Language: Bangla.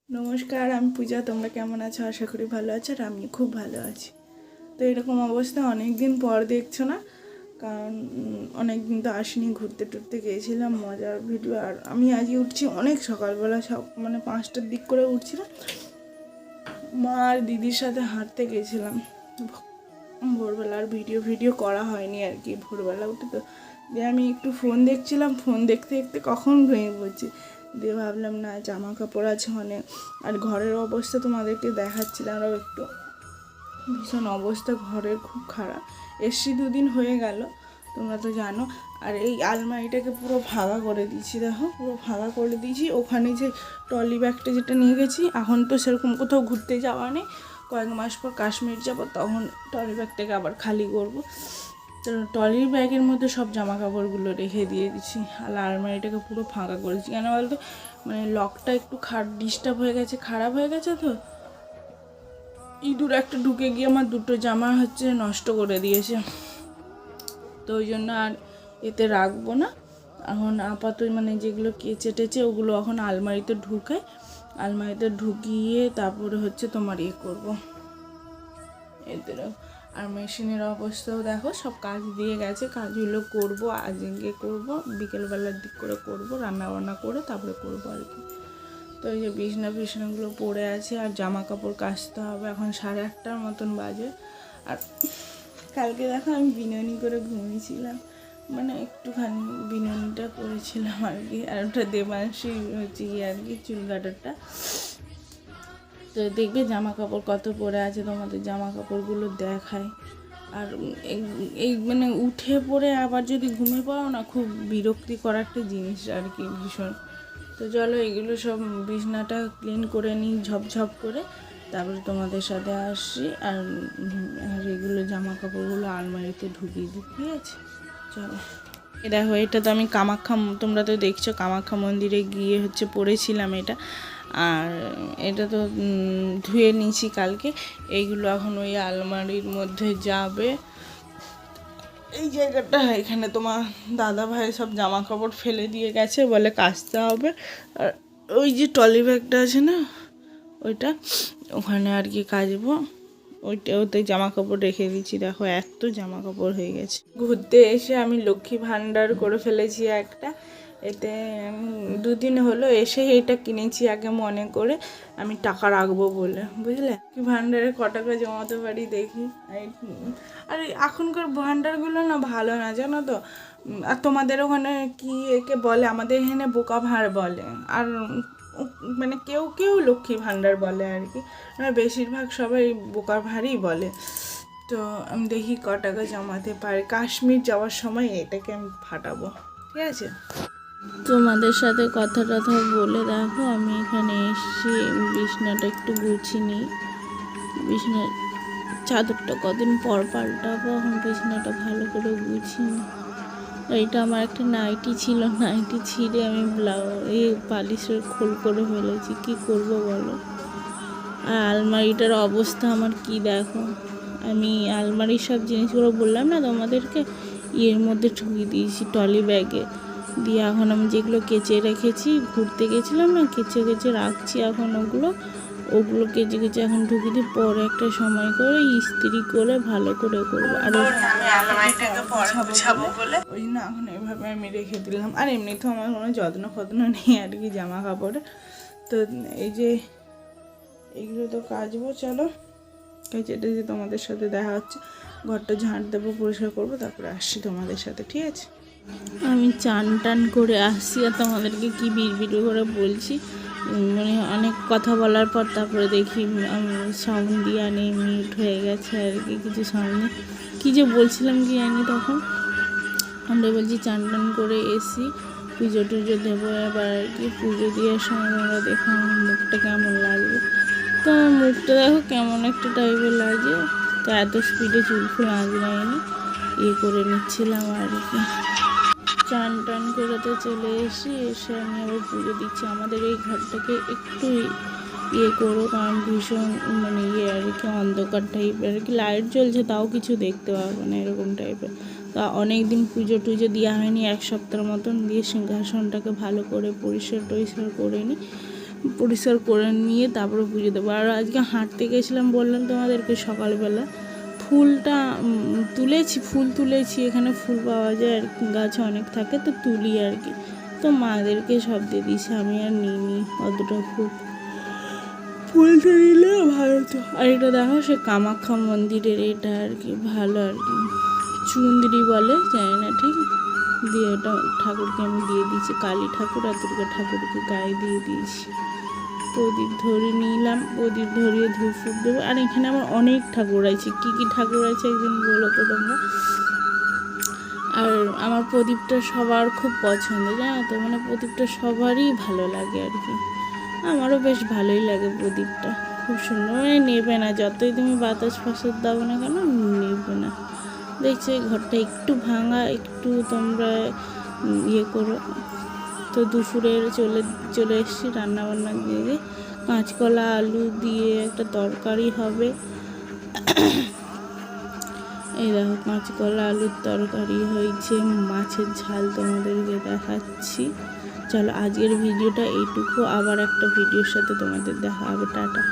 নমস্কার, আমি পূজা। তোমরা কেমন আছো? আশা করি ভালো আছো। আর আমি খুব ভালো আছি। তো এরকম অবস্থা অনেক দিন পর দেখছো না, কারণ অনেক দিন তো আসিনি, ঘুরতে টুরতে গিয়েছিলাম, মজার ভিডিও। আর আমি আজকে উঠছি অনেক সকালবেলা, সব 5টার দিক করে উঠছিলাম। মা আর দিদির সাথে হাঁটতে গেছিলাম ভোরবেলা। আর ভিডিও করা হয়নি আর কি, ভোরবেলা উঠে তো দিয়ে আমি একটু ফোন দেখছিলাম। ফোন দেখতে দেখতে কখন ঘুমিয়ে পড়ছি। দিয়ে ভাবলাম না, জামা কাপড় আছে অনেক। আর ঘরের অবস্থা তোমাদেরকে দেখাচ্ছিলাম আরও একটু। ভীষণ অবস্থা ঘরের, খুব খারাপ। এসছি 2 দিন হয়ে গেল, তোমরা তো জানো। আর এই আলমারিটাকে পুরো ফাঁকা করে দিয়েছি, দেখো পুরো ফাঁকা করে দিয়েছি। ওখানে যে ট্রলি ব্যাগটা যেটা নিয়ে গেছি, এখন তো সেরকম কোথাও ঘুরতে যাওয়া নেই। কয়েক মাস পর কাশ্মীর যাবো, তখন ট্রলি ব্যাগটাকে আবার খালি করবো। তো ট্রলি ব্যাগের মধ্যে সব জামা কাপড়গুলো রেখে দিয়ে দিচ্ছি। আর আলমারিটাকে পুরো ফাঁকা করেছি। কেন বলতো, লকটা একটু ডিস্টার্ব হয়ে গেছে, খারাপ হয়ে গেছে। তো ইঁদুর একটা ঢুকে গিয়ে আমার 2টো জামা নষ্ট করে দিয়েছে। তো ওই জন্য আর এতে রাখবো না এখন আপাতত। যেগুলো কেচে টেচে ওগুলো এখন আলমারিতে ঢুকিয়ে তারপরে তোমার করবো এতে। আর মেশিনের অবস্থাও দেখো, সব কাজ দিয়ে গেছে। কাজগুলো করবো, আজকে করবো, বিকেলবেলার দিক করে করবো, রান্নাবান্না করে তারপরে করবো আর কি। তো এই যে বিছনাগুলো পড়ে আছে, আর জামা কাপড় কাচতে হবে। এখন 8:30 মতন বাজে। আর কালকে দেখো আমি বিনুনি করে ঘুমিয়েছিলাম, একটুখানি বিনুনিটা করেছিলাম আর কি। আর ওটা দেবাংশী আর কি, চুল কাটারটা। তো দেখবে জামা কাপড় কত পরে আছে, তোমাদের জামা কাপড়গুলো দেখায়। আর এই উঠে পড়ে আবার যদি ঘুমিয়ে পড়ো না, খুব বিরক্তিকর একটা জিনিস আর কি, ভীষণ। তো চলো এগুলো সব বিছনাটা ক্লিন করে নিই ঝপঝপ করে, তারপরে তোমাদের সাথে আসি। আর এগুলো জামা কাপড়গুলো আলমারিতে ঢুকিয়ে দিই, ঠিক আছে? চলো। দেখো, এটা তো আমি কামাখ্যা, তোমরা তো দেখছো, কামাখ্যা মন্দিরে গিয়ে পরেছিলাম এটা। আর এটা তো ধুয়ে নিয়েছি কালকে। এইগুলো এখন ওই আলমারির মধ্যে যাবে। এই জায়গাটা, এখানে তোমার দাদা ভাই সব জামা কাপড় ফেলে দিয়ে গেছে, বলে কাচতে হবে। আর ওই যে ট্রলি ব্যাগটা আছে না, ওইটা ওখানে আর কি কাচবো। ওতে জামা কাপড় রেখে দিচ্ছি। দেখো এত জামা কাপড় হয়ে গেছে। ঘুরতে এসে আমি লক্ষ্মী ভাণ্ডার করে ফেলেছি একটা। এতে 2 দিন হলো এসে এটা কিনেছি আগে মনে করে, আমি টাকা রাখবো বলে, বুঝলে। লক্ষ্মী ভাণ্ডারে ক টাকা জমাতে পারি দেখি। আর এখনকার ভাণ্ডারগুলো না ভালো না, জানো তো। আর তোমাদের ওখানে কি একে বলে? আমাদের এখানে বোকা ভাঁড় বলে। আর কেউ কেউ লক্ষ্মী ভাণ্ডার বলে আর কি, বেশিরভাগ সবাই বোকা ভাঁড়ই বলে। তো আমি দেখি ক টাকা জমাতে পারি। কাশ্মীর যাওয়ার সময় এটাকে আমি ফাটাবো, ঠিক আছে? তোমাদের সাথে কথা টথা বলে দেখো, আমি এখানে এসেছি, বিছনাটা একটু গুছিয়ে নিই। বিছনার চাদরটা কদিন পর পাল্টাবো, এখন বিছনাটা ভালো করে গুছিয়ে নিই। এইটা আমার একটা নাইটি ছিল, নাইটি ছিঁড়ে আমি পালিশের খোল করে ফেলেছি। কি করব বলো? আর আলমারিটার অবস্থা আমার কি দেখো। আমি আলমারির সব জিনিসগুলো বললাম না তোমাদেরকে, এর মধ্যে ঢুকিয়ে দিয়েছি ট্রলি ব্যাগে দিয়ে। এখন আমি যেগুলো কেচে রেখেছি, ঘুরতে গেছিলাম না, কেচে রাখছি এখন। ওগুলো কেচে এখন ঢুকিয়ে দিই। পরে একটা সময় করে ইস্ত্রি করে ভালো করে করবো। আর ওই জন্য এখন এইভাবে আমি রেখে দিলাম। আর এমনিতেও আমার কোনো যত্ন ফত্ন নেই আর কি জামা কাপড়ে। তো এই যে এইগুলো তো কাচবো। চলো কেচে তোমাদের সাথে দেখা হচ্ছে। ঘরটা ঝাঁট দেবো, পরিষ্কার করবো, তারপরে আসছি তোমাদের সাথে, ঠিক আছে? আমি চান করে আসছি, আর তোমাদেরকে কি বিড় করে বলছি। অনেক কথা বলার পর তারপরে দেখি সাউন্ড দিয়ে নেই, মিউট হয়ে গেছে আর কি। কিছু সামনে কী যে বলছিলাম কি জানি। তখন আমরা বলছি চান করে এসি, পুজো টুজো দেবো এবার আর কি। পুজো দেওয়ার সময় তোমরা দেখো আমার মুখটা কেমন লাগবে। তো আমার মুখটা দেখো কেমন একটা টাইপের লাগে। তো এত স্পিডে চুল ফুল আঁচড়ায়নি, করে নিচ্ছিলাম আর কি। চান করে তো চলে এসে আমি আবার পুজো দিচ্ছি। আমাদের এই ঘরটাকে একটু করো, কারণ ভীষণ আর কি অন্ধকার টাইপের আর কি। লাইট জ্বলছে তাও কিছু দেখতে পাবো না, এরকম টাইপের। তা অনেক দিন পুজো টুজো দেওয়া হয়নি, 1 সপ্তাহ মতন। দিয়ে সিংহাসনটাকে ভালো করে পরিষ্কার করে নিই। পরিষ্কার করে নিয়ে তারপরে পুজো দেবো। আর আজকে হাঁটতে গেছিলাম বললাম তোমাদেরকে সকালবেলা, ফুলটা ফুল তুলেছি, এখানে ফুল পাওয়া যায় আর গাছে অনেক থাকে তো তুলি আর কি, তো মাদেরকে সব দিয়ে দিয়েছি, আমি আর নিইনি অতটা ফুলটা নিলে ভালো হতো। আর এটা দেখো সে কামাখ্যা মন্দিরের এটা আর কি, ভালো আর কি, চুন্দ্রি বলে জানি না ঠিক, দিয়ে এটা ঠাকুরকে আমি দিয়ে দিয়েছি, কালী ঠাকুর আর দুর্গা ঠাকুরকে গায়ে দিয়ে দিয়েছি। প্রদীপ ধরে নিলাম, প্রদীপ ধরিয়ে ধূপ ফুপ দেবো। আর এখানে আমার অনেক ঠাকুর আছে, কী কী ঠাকুর আছে একদিন বলো তো তোমরা। আর আমার প্রদীপটা সবার খুব পছন্দ, জানো তো, মানে প্রদীপটা সবারই ভালো লাগে আর কি, আমারও বেশ ভালোই লাগে প্রদীপটা, খুব সুন্দর, মানে নেবে না, যতই তুমি বাতাস ফাঁসার দাও না কেন নেবে না। দেখছি ঘরটা একটু ভাঙা, একটু তোমরা ইয়ে করো। তো দুপুরে চলে এসেছি রান্নাবান্না দিয়ে, কাঁচকলা আলু দিয়ে একটা তরকারি হবে। এই দেখো কাঁচকলা আলুর তরকারি হয়েছে, মাছের ঝাল তোমাদেরকে দেখাচ্ছি। চলো আজকের ভিডিওটা এইটুকু, আবার একটা ভিডিওর সাথে তোমাদের দেখা হবে, টাটা।